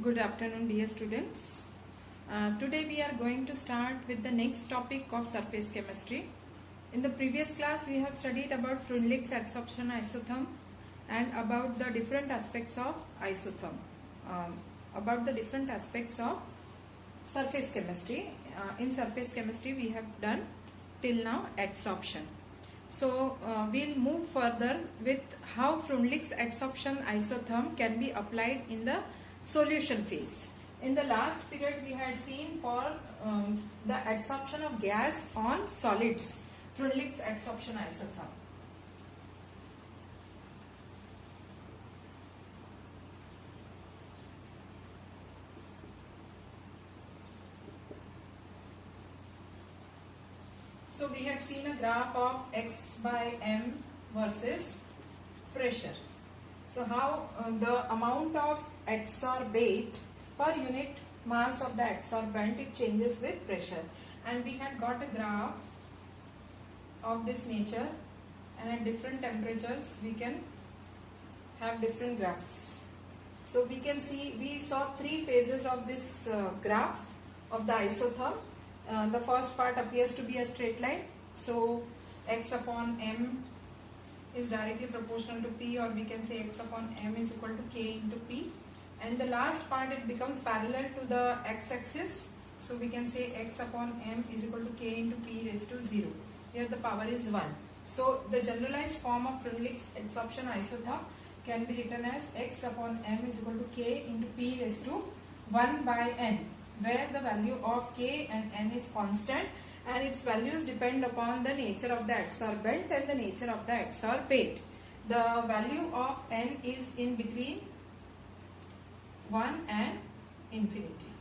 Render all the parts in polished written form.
Good afternoon, dear students. Today we are going to start with the next topic of surface chemistry. In the previous class we have studied about Freundlich's adsorption isotherm and about the different aspects of isotherm, about the different aspects of surface chemistry. In surface chemistry we have done till now adsorption. So we'll move further with how Freundlich's adsorption isotherm can be applied in the solution phase. In the last period we had seen for the adsorption of gas on solids, Freundlich's adsorption isotherm. So we have seen a graph of X by M versus pressure. So how the amount of adsorbate per unit mass of the adsorbent, it changes with pressure, and we had got a graph of this nature, and at different temperatures we can have different graphs. So we can see, we saw three phases of this graph of the isotherm. The first part appears to be a straight line, so X upon M is directly proportional to P, or we can say X upon M is equal to K into P, and the last part it becomes parallel to the x-axis, so we can say X upon M is equal to K into P raised to 0. Here the power is 1. So the generalized form of Freundlich's adsorption isotherm can be written as X upon M is equal to K into P raised to 1 by N, where the value of K and N is constant and its values depend upon the nature of the adsorbent and the nature of the adsorbate. The value of N is in between 1 and infinity.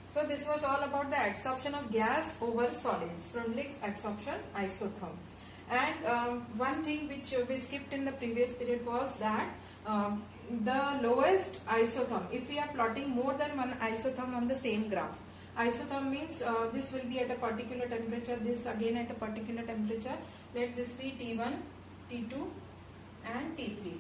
So this was all about the adsorption of gas over solids, Freundlich's adsorption isotherm. And one thing which we skipped in the previous period was that the lowest isotherm, if we are plotting more than one isotherm on the same graph. Isotherm means this will be at a particular temperature, this again at a particular temperature. Let this be T1, T2 and T3.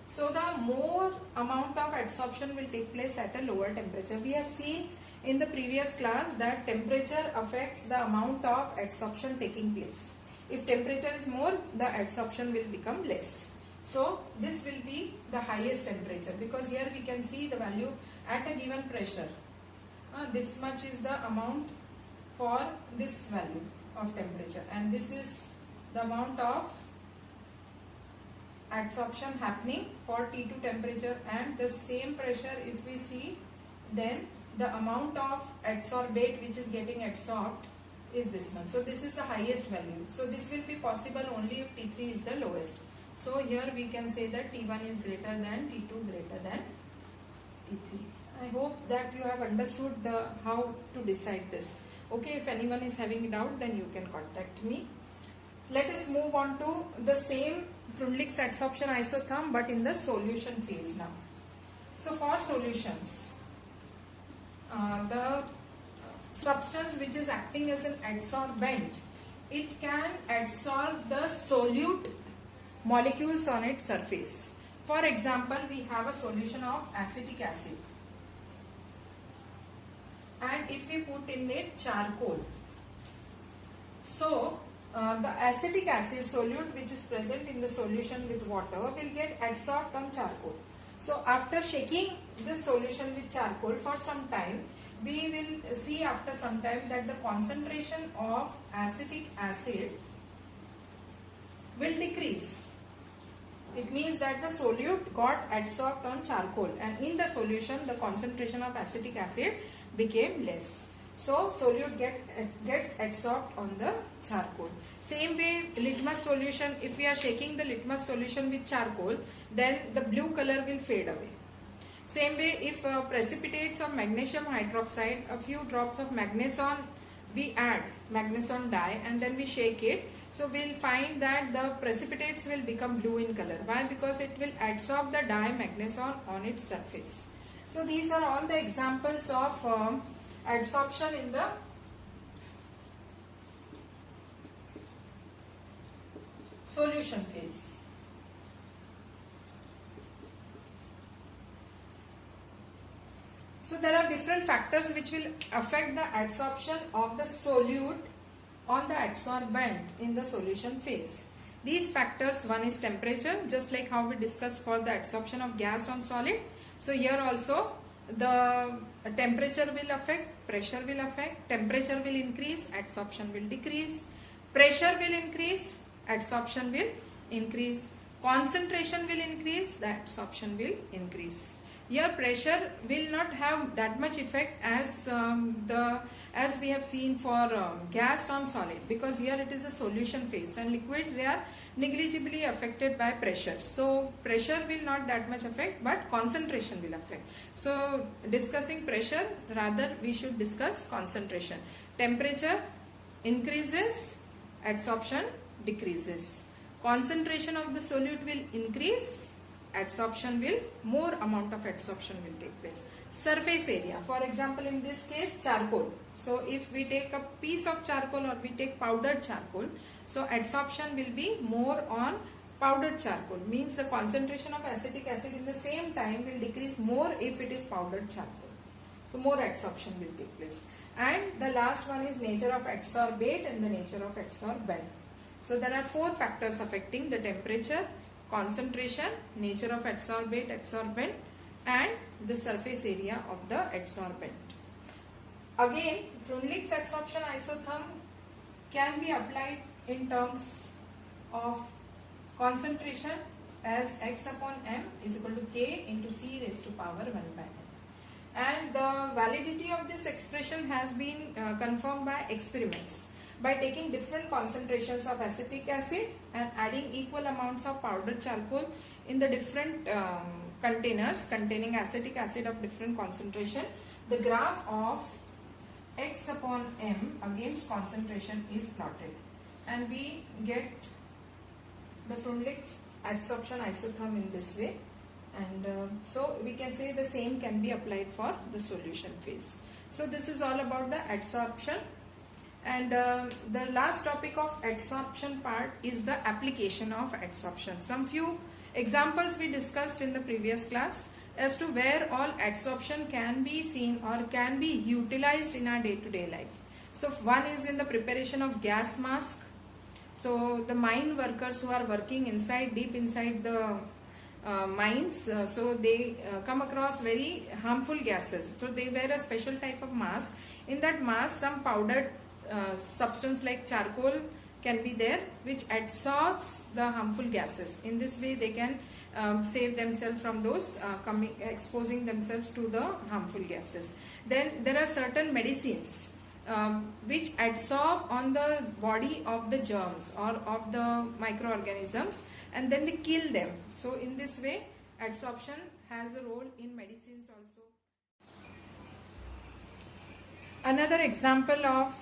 So the more amount of adsorption will take place at a lower temperature. We have seen in the previous class that temperature affects the amount of adsorption taking place. If temperature is more, the adsorption will become less. So this will be the highest temperature, because here we can see the value at a given pressure. This much is the amount for this value of temperature, and this is the amount of adsorption happening for T2 temperature, and the same pressure if we see, then the amount of adsorbate which is getting adsorbed is this much. So this is the highest value. So this will be possible only if T3 is the lowest. So here we can say that T1 is greater than T2 greater than T3. I hope that you have understood how to decide this. Okay, if anyone is having doubt, then you can contact me. Let us move on to the same Freundlich's adsorption isotherm, but in the solution phase now. So for solutions, the substance which is acting as an adsorbent, it can adsorb the solute molecules on its surface. For example, we have a solution of acetic acid, and if we put in it charcoal, so the acetic acid solute which is present in the solution with water will get adsorbed on charcoal. So after shaking this solution with charcoal for some time, we will see after some time that the concentration of acetic acid will decrease. It means that the solute got adsorbed on charcoal, and in the solution the concentration of acetic acid became less. So solute gets adsorbed on the charcoal. Same way, litmus solution, if we are shaking the litmus solution with charcoal, then the blue color will fade away. Same way, if precipitates of magnesium hydroxide, a few drops of magnesium, we add magnesium dye and then we shake it, so we will find that the precipitates will become blue in color. Why? Because it will adsorb the dye magnesium on its surface. So these are all the examples of adsorption in the solution phase. So there are different factors which will affect the adsorption of the solute on the adsorbent in the solution phase. These factors, one is temperature, just like how we discussed for the adsorption of gas on solid. So here also the temperature will affect, pressure will affect, temperature will increase, adsorption will decrease, pressure will increase, adsorption will increase, concentration will increase, the adsorption will increase. Here pressure will not have that much effect as as we have seen for gas on solid, because here it is a solution phase and liquids, they are negligibly affected by pressure. So pressure will not that much affect, but concentration will affect. So discussing pressure, rather we should discuss concentration. Temperature increases, adsorption decreases. Concentration of the solute will increase, adsorption will, more amount of adsorption will take place. Surface area, for example in this case charcoal. So if we take a piece of charcoal or we take powdered charcoal, so adsorption will be more on powdered charcoal, means the concentration of acetic acid in the same time will decrease more if it is powdered charcoal. So more adsorption will take place. And the last one is nature of adsorbate and the nature of adsorbent. So there are four factors affecting the temperature, concentration, nature of adsorbate, adsorbent, and the surface area of the adsorbent. Again, Freundlich's adsorption isotherm can be applied in terms of concentration as x upon m is equal to k into c raised to power 1 by n. And the validity of this expression has been confirmed by experiments. By taking different concentrations of acetic acid and adding equal amounts of powdered charcoal in the different containers containing acetic acid of different concentration, the graph of x upon m against concentration is plotted, and we get the Freundlich's adsorption isotherm in this way. And so we can say the same can be applied for the solution phase. So this is all about the adsorption. And the last topic of adsorption part is the application of adsorption. Some few examples we discussed in the previous class as to where all adsorption can be seen or can be utilized in our day-to-day life. So one is in the preparation of gas mask. So the mine workers who are working inside, deep inside the mines, so they come across very harmful gases. So they wear a special type of mask. In that mask, some powdered substance like charcoal can be there, which adsorbs the harmful gases. In this way they can save themselves from those exposing themselves to the harmful gases. Then there are certain medicines which adsorb on the body of the germs or of the microorganisms, and then they kill them. So in this way adsorption has a role in medicines also. Another example of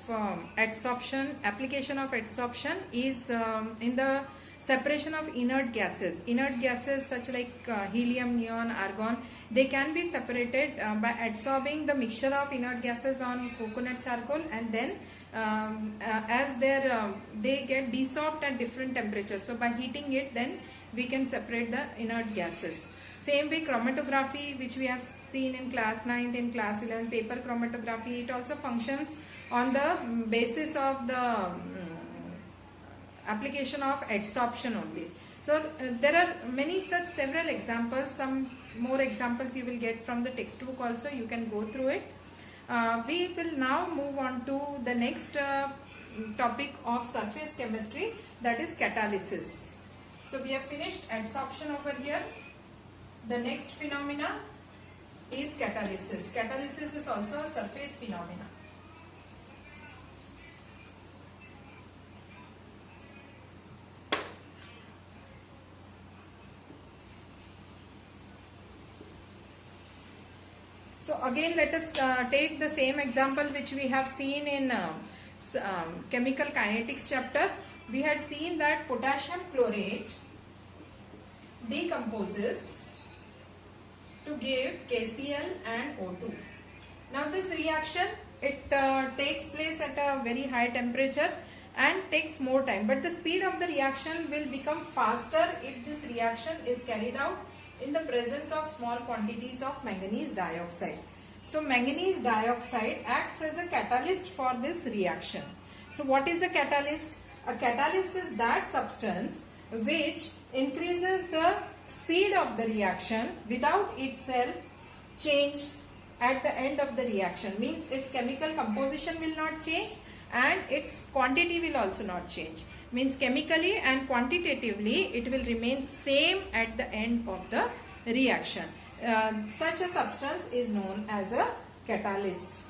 adsorption, application of adsorption is in the separation of inert gases. Inert gases such like helium, neon, argon, they can be separated by adsorbing the mixture of inert gases on coconut charcoal, and then as they get desorbed at different temperatures. So by heating it, then we can separate the inert gases. Same way chromatography, which we have seen in class 9th, in class 11, paper chromatography, it also functions on the basis of the application of adsorption only. So there are many such several examples. Some more examples you will get from the textbook also, you can go through it. We will now move on to the next topic of surface chemistry, that is catalysis. So we have finished adsorption over here. The next phenomena is catalysis. Catalysis is also a surface phenomena. So again let us take the same example which we have seen in chemical kinetics chapter. We had seen that potassium chlorate decomposes to give KCl and O2. Now this reaction, it takes place at a very high temperature and takes more time, but the speed of the reaction will become faster if this reaction is carried out in the presence of small quantities of manganese dioxide. So manganese dioxide acts as a catalyst for this reaction. So what is a catalyst? A catalyst is that substance which increases the speed of the reaction without itself changed at the end of the reaction. Means its chemical composition will not change and its quantity will also not change. Means chemically and quantitatively it will remain same at the end of the reaction. Such a substance is known as a catalyst.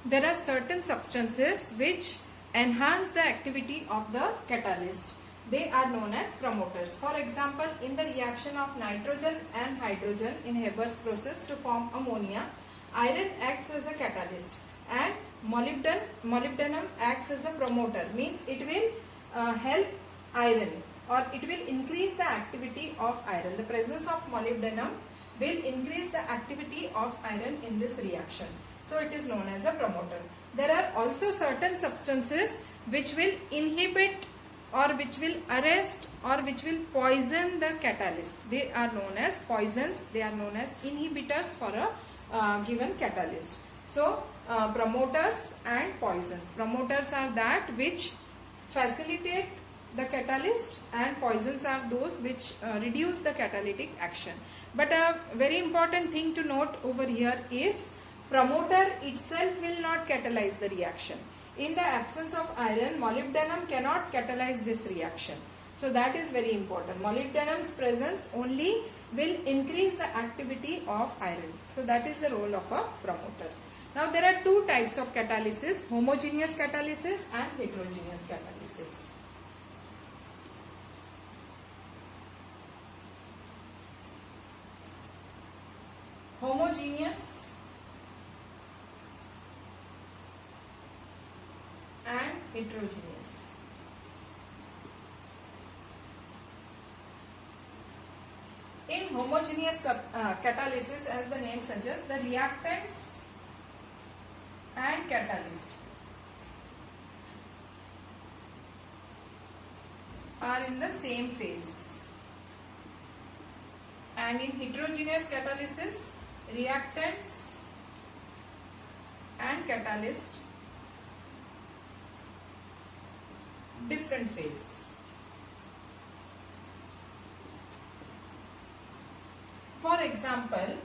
There are certain substances which enhance the activity of the catalyst. They are known as promoters. For example, in the reaction of nitrogen and hydrogen in Haber's process to form ammonia, iron acts as a catalyst and molybdenum acts as a promoter. Means it will help iron, or it will increase the activity of iron. The presence of molybdenum will increase the activity of iron in this reaction. So it is known as a promoter. There are also certain substances which will inhibit or which will arrest or which will poison the catalyst. They are known as poisons. They are known as inhibitors for a given catalyst. So promoters and poisons. Promoters are that which facilitate the catalyst and poisons are those which reduce the catalytic action. But a very important thing to note over here is promoter itself will not catalyze the reaction. In the absence of iron, molybdenum cannot catalyze this reaction. So that is very important. Molybdenum's presence only will increase the activity of iron. So that is the role of a promoter. Now there are two types of catalysis, homogeneous catalysis and heterogeneous catalysis. Homogeneous and heterogeneous. In homogeneous catalysis, as the name suggests, the reactants and catalyst are in the same phase. And in heterogeneous catalysis, reactants and catalyst different phase. For example,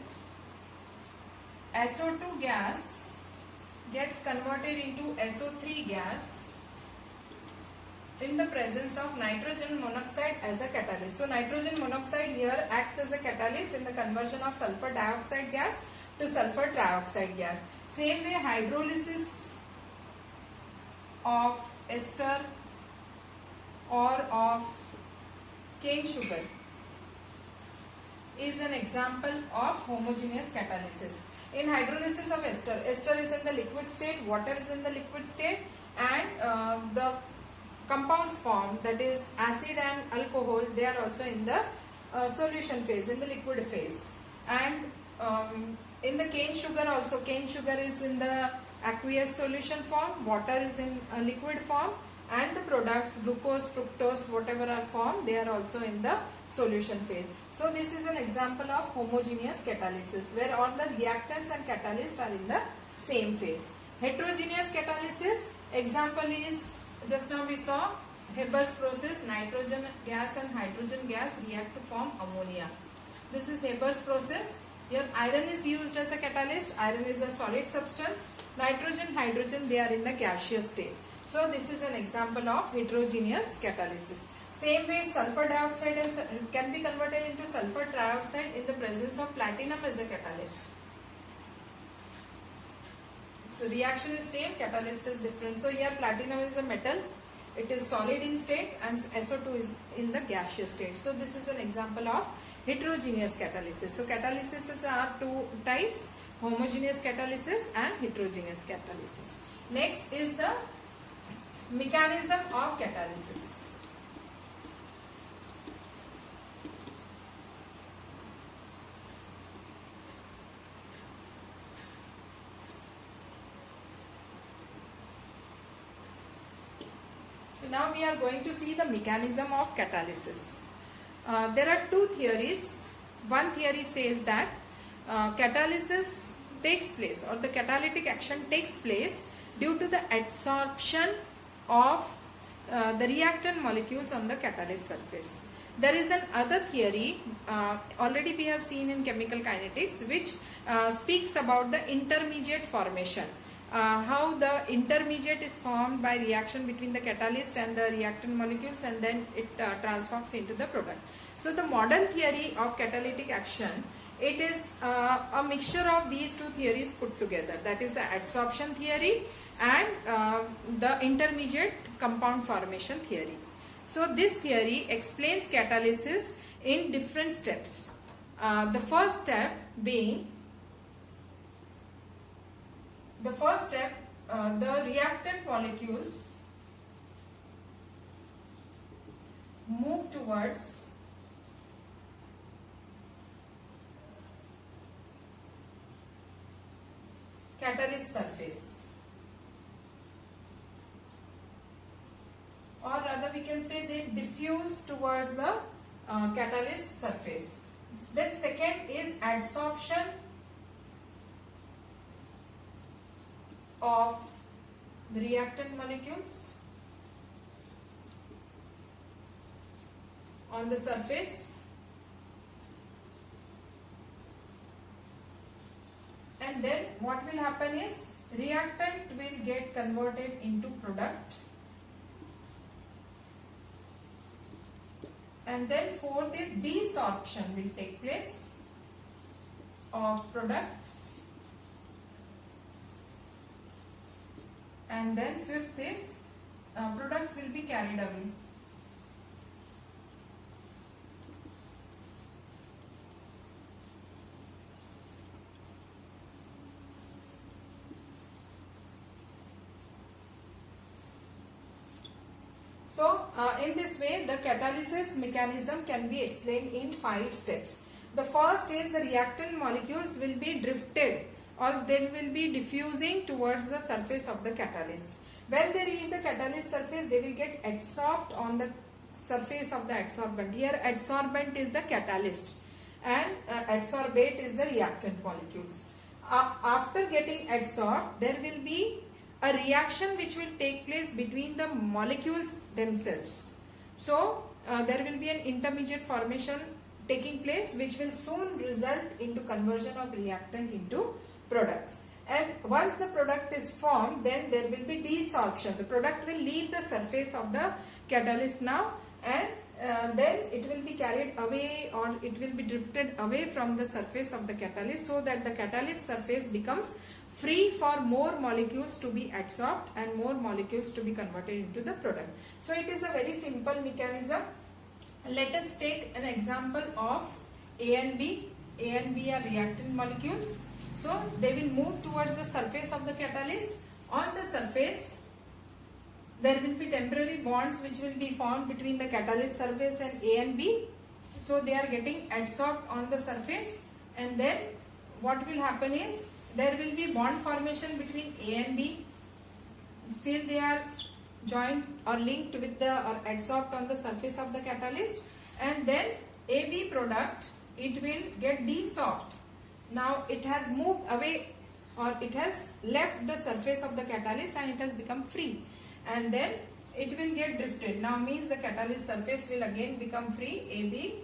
SO2 gas gets converted into SO3 gas in the presence of nitrogen monoxide as a catalyst. So nitrogen monoxide here acts as a catalyst in the conversion of sulfur dioxide gas to sulfur trioxide gas. Same way, hydrolysis of ester or of cane sugar is an example of homogeneous catalysis. In hydrolysis of ester, ester is in the liquid state, water is in the liquid state, and the compounds formed, that is acid and alcohol, they are also in the solution phase, in the liquid phase. And in the cane sugar also, cane sugar is in the aqueous solution form, water is in a liquid form, and the products glucose, fructose, whatever are formed, they are also in the solution phase. So this is an example of homogeneous catalysis where all the reactants and catalysts are in the same phase. Heterogeneous catalysis, example is, just now we saw Haber's process, nitrogen gas and hydrogen gas react to form ammonia. This is Haber's process. Here iron is used as a catalyst, iron is a solid substance, nitrogen, hydrogen, they are in the gaseous state. So this is an example of heterogeneous catalysis. Same way, sulfur dioxide can be converted into sulfur trioxide in the presence of platinum as a catalyst. So reaction is same, catalyst is different. So here platinum is a metal, it is solid in state, and SO2 is in the gaseous state. So this is an example of heterogeneous catalysis. So catalysis are two types, homogeneous catalysis and heterogeneous catalysis. Next is the mechanism of catalysis. So now we are going to see the mechanism of catalysis. There are two theories. One theory says that catalysis takes place, or the catalytic action takes place due to the adsorption of the reactant molecules on the catalyst surface. There is another theory, already we have seen in chemical kinetics, which speaks about the intermediate formation. How the intermediate is formed by reaction between the catalyst and the reactant molecules, and then it transforms into the product. So the modern theory of catalytic action, it is a mixture of these two theories put together, that is the adsorption theory and the intermediate compound formation theory. So this theory explains catalysis in different steps. The first step, the reactant molecules move towards catalyst surface, or rather we can say they diffuse towards the catalyst surface. Then second is adsorption of the reactant molecules on the surface, and then what will happen is reactant will get converted into product, and then fourth is desorption will take place of products, and then fifth is products will be carried away. So in this way the catalysis mechanism can be explained in 5 steps. The first is the reactant molecules will be drifted, or they will be diffusing towards the surface of the catalyst. When they reach the catalyst surface, they will get adsorbed on the surface of the adsorbent. Here adsorbent is the catalyst and adsorbate is the reactant molecules. After getting adsorbed, there will be a reaction which will take place between the molecules themselves. So there will be an intermediate formation taking place, which will soon result into conversion of reactant into products. And once the product is formed, then there will be desorption. The product will leave the surface of the catalyst now, and then it will be carried away, or it will be drifted away from the surface of the catalyst, so that the catalyst surface becomes free for more molecules to be adsorbed and more molecules to be converted into the product. So it is a very simple mechanism. Let us take an example of A and B. A and B are reactant molecules. So they will move towards the surface of the catalyst. On the surface, there will be temporary bonds which will be formed between the catalyst surface and A and B. So they are getting adsorbed on the surface, and then what will happen is there will be bond formation between A and B. Still they are joined or linked with the, or adsorbed on the surface of the catalyst, and then AB product, it will get desorbed. Now it has moved away, or it has left the surface of the catalyst and it has become free, and then it will get drifted. Now means the catalyst surface will again become free. AB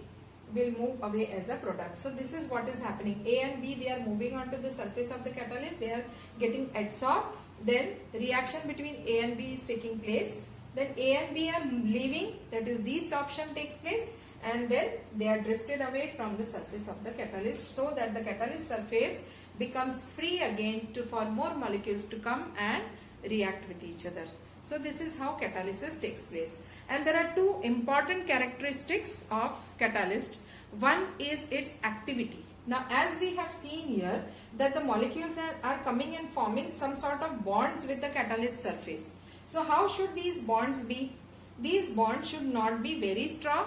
will move away as a product. So this is what is happening. A and B, they are moving onto the surface of the catalyst. They are getting adsorbed. Then reaction between A and B is taking place. Then A and B are leaving, that is desorption takes place, and then they are drifted away from the surface of the catalyst, so that the catalyst surface becomes free again for more molecules to come and react with each other. So this is how catalysis takes place. And there are two important characteristics of catalyst. One is its activity. Now as we have seen here that the molecules are coming and forming some sort of bonds with the catalyst surface. So how should these bonds be? These bonds should not be very strong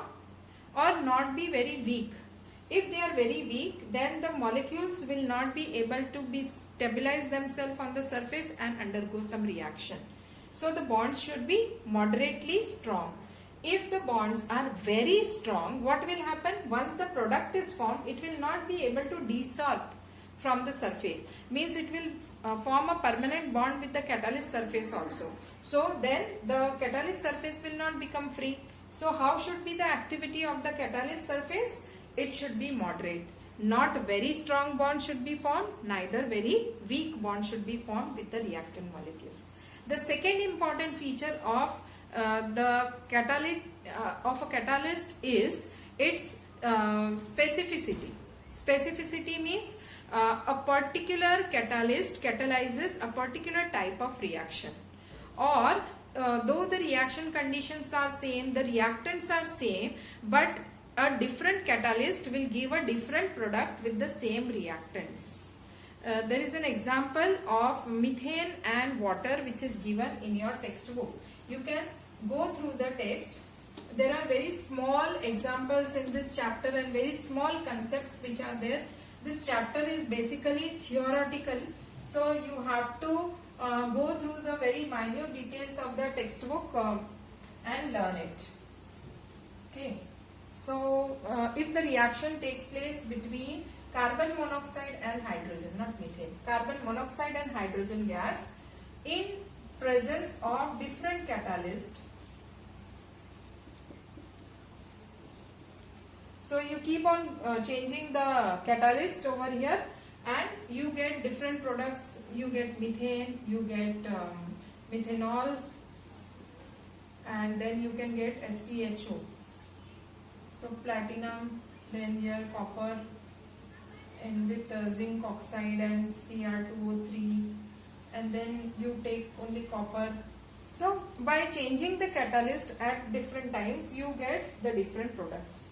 or not be very weak. If they are very weak, then the molecules will not be able to stabilize themselves on the surface and undergo some reaction. So the bonds should be moderately strong. If the bonds are very strong, what will happen? Once the product is formed, it will not be able to desorb from the surface. Means it will form a permanent bond with the catalyst surface also. So then the catalyst surface will not become free. So how should be the activity of the catalyst surface? It should be moderate. Not very strong bond should be formed, neither very weak bond should be formed with the reactant molecules. The second important feature of the catalyst is its specificity. Specificity means a particular catalyst catalyzes a particular type of reaction, or though the reaction conditions are same, the reactants are same, but a different catalyst will give a different product with the same reactants. There is an example of methane and water which is given in your textbook. You can go through the text. There are very small examples in this chapter and very small concepts which are there. This chapter is basically theoretical, so you have to go through the very minute details of the textbook and learn it. Okay. So if the reaction takes place between carbon monoxide and hydrogen, not methane, carbon monoxide and hydrogen gas in presence of different catalyst. So you keep on changing the catalyst over here and you get different products. You get methane, you get methanol, and then you can get HCHO. So platinum, then here copper, and with zinc oxide and Cr2O3, and then you take only copper. So by changing the catalyst at different times, you get the different products.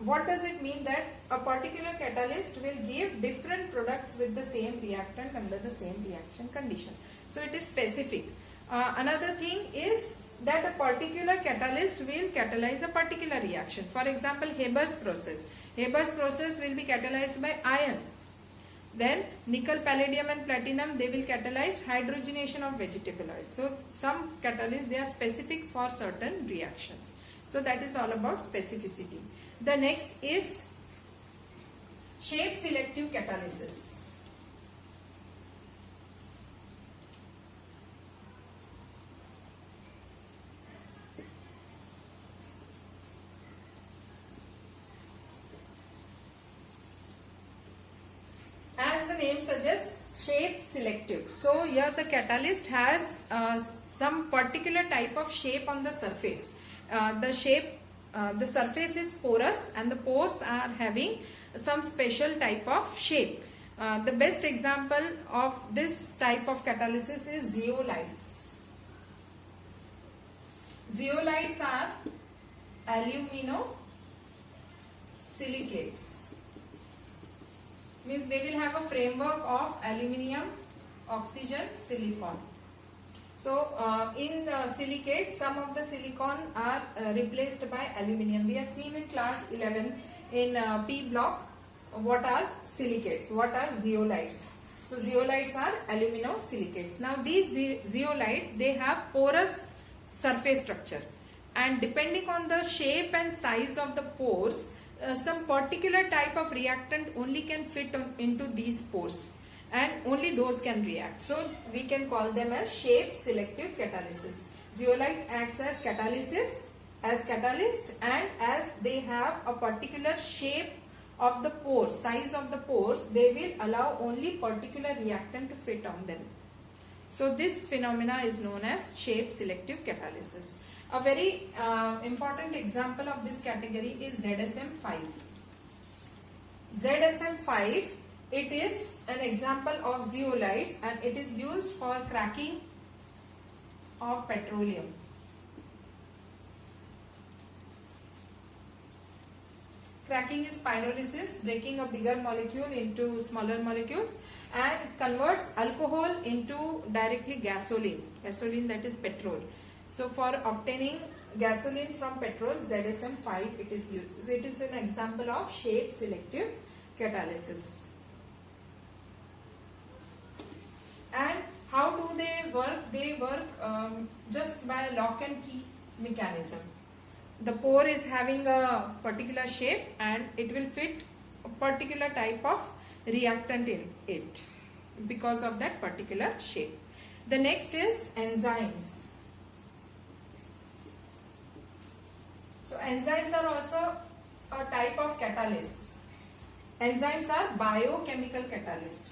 What does it mean? That a particular catalyst will give different products with the same reactant under the same reaction condition. So it is specific. Another thing is that a particular catalyst will catalyze a particular reaction. For example, Haber's process. Haber's process will be catalyzed by iron. Then nickel, palladium and platinum, they will catalyze hydrogenation of vegetable oil. So some catalysts, they are specific for certain reactions. So that is all about specificity. The next is shape selective catalysis. As the name suggests, shape selective. So here the catalyst has some particular type of shape on the surface. The surface is porous and the pores are having some special type of shape. The best example of this type of catalysis is zeolites. Zeolites are aluminosilicates. Means they will have a framework of aluminium, oxygen, silicon. So in silicates, some of the silicon are replaced by aluminium. We have seen in class 11 in P block what are silicates, what are zeolites. So zeolites are aluminosilicates. Now these zeolites, they have porous surface structure, and depending on the shape and size of the pores, some particular type of reactant only can fit into these pores, and only those can react. So we can call them as shape selective catalysis. Zeolite acts as catalyst, and as they have a particular shape of the pores, size of the pores, they will allow only particular reactant to fit on them. So this phenomena is known as shape selective catalysis. A very important example of this category is ZSM5. ZSM5, it is an example of zeolites and it is used for cracking of petroleum. Cracking is pyrolysis, breaking a bigger molecule into smaller molecules, and converts alcohol into directly gasoline, that is petrol. So for obtaining gasoline from petrol, ZSM5 it is used. It is an example of shape selective catalysis. And how do they they work just by lock and key mechanism. The pore is having a particular shape and it will fit a particular type of reactant in it because of that particular shape. The next is enzymes. So enzymes are also a type of catalysts. Enzymes are biochemical catalysts.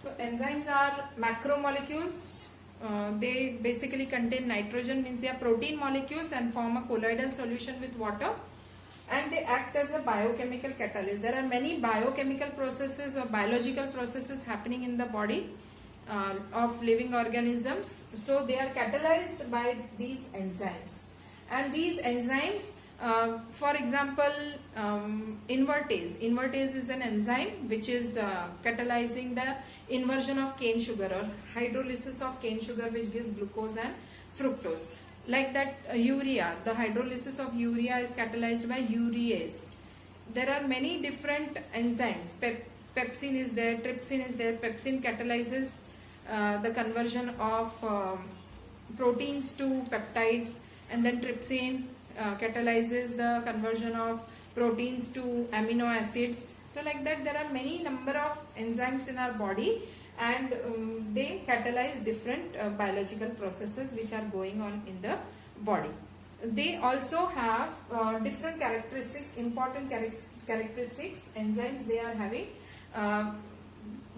So enzymes are macromolecules. They basically contain nitrogen, means they are protein molecules and form a colloidal solution with water, and they act as a biochemical catalyst. There are many biochemical processes or biological processes happening in the body of living organisms. So they are catalyzed by these enzymes, and these enzymes, for example, invertase. Invertase is an enzyme which is catalyzing the inversion of cane sugar or hydrolysis of cane sugar, which gives glucose and fructose. Like that, urea, the hydrolysis of urea is catalyzed by urease. There are many different enzymes. Pepsin is there, trypsin is there. Pepsin catalyzes the conversion of proteins to peptides, and then trypsin catalyzes the conversion of proteins to amino acids. So like that, there are many number of enzymes in our body, and they catalyze different biological processes which are going on in the body. They also have different characteristics, important characteristics. Enzymes, they are having,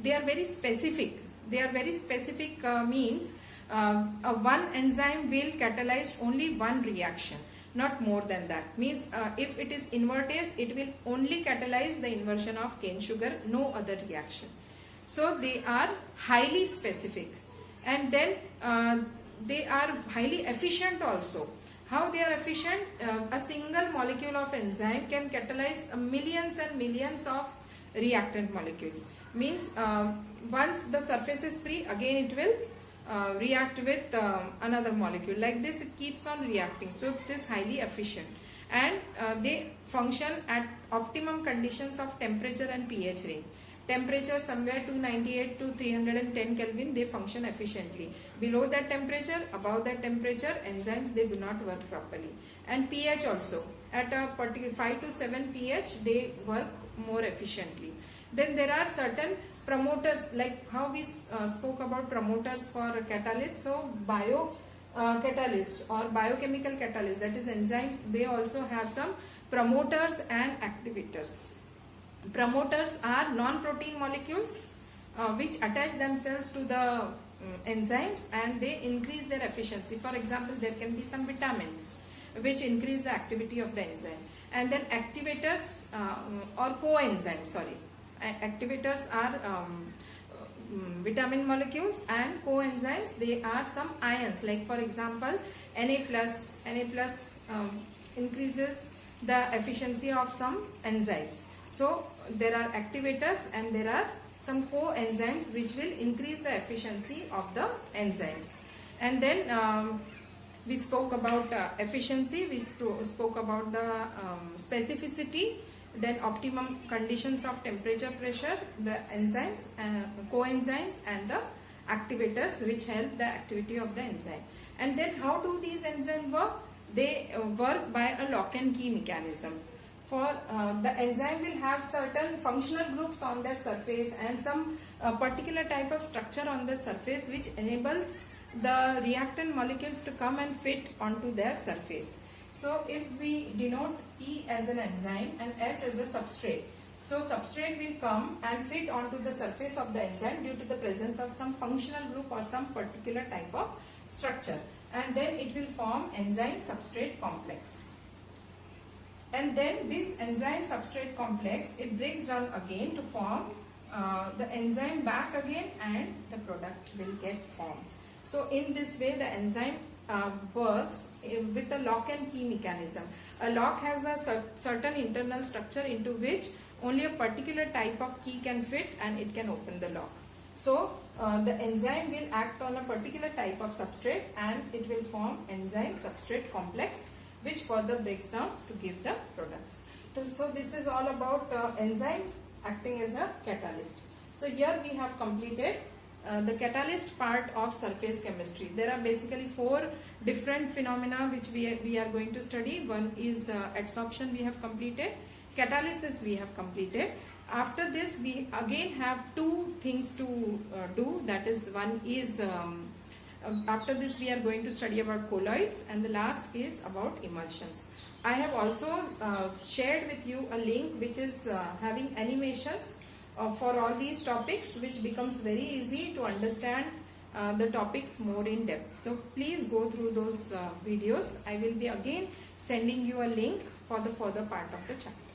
they are very specific. They are very specific, means one enzyme will catalyze only one reaction, not more than that. Means if it is invertase, it will only catalyze the inversion of cane sugar, no other reaction. So they are highly specific, and then they are highly efficient also. How they are efficient? A single molecule of enzyme can catalyze millions and millions of reactant molecules. Means once the surface is free, again it will react with another molecule. Like this, it keeps on reacting. So it is highly efficient, and they function at optimum conditions of temperature and pH range. Temperature somewhere 298 to 310 Kelvin, they function efficiently. Below that temperature, above that temperature, enzymes, they do not work properly. And pH also, at a particular 5 to 7 pH, they work more efficiently. Then there are certain promoters, like how we spoke about promoters for catalysts. So catalyst or biochemical catalyst, that is enzymes, they also have some promoters and activators. Promoters are non-protein molecules which attach themselves to the enzymes, and they increase their efficiency. For example, there can be some vitamins which increase the activity of the enzyme. And then activators or coenzymes, activators are vitamin molecules, and coenzymes, they are some ions. Like for example, Na+, increases the efficiency of some enzymes. So there are activators and there are some coenzymes which will increase the efficiency of the enzymes. And then we spoke about efficiency, we spoke about the specificity, then optimum conditions of temperature, pressure, the enzymes, coenzymes and the activators which help the activity of the enzyme. And then how do these enzymes work? They work by a lock and key mechanism. For the enzyme will have certain functional groups on their surface and some particular type of structure on the surface which enables the reactant molecules to come and fit onto their surface. So if we denote E as an enzyme and S as a substrate, so substrate will come and fit onto the surface of the enzyme due to the presence of some functional group or some particular type of structure, and then it will form enzyme substrate complex. And then this enzyme substrate complex, it breaks down again to form the enzyme back again, and the product will get formed. So in this way the enzyme works with a lock and key mechanism. A lock has a certain internal structure into which only a particular type of key can fit and it can open the lock. So the enzyme will act on a particular type of substrate and it will form enzyme substrate complex, which further breaks down to give the products. So this is all about enzymes acting as a catalyst. So here we have completed the catalyst part of surface chemistry. There are basically 4 different phenomena which we are going to study. One is adsorption we have completed, catalysis we have completed. After this we again have 2 things to do. That is, one is after this we are going to study about colloids, and the last is about emulsions. I have also shared with you a link which is having animations for all these topics, which becomes very easy to understand the topics more in depth. So please go through those videos. I will be again sending you a link for the further part of the chapter.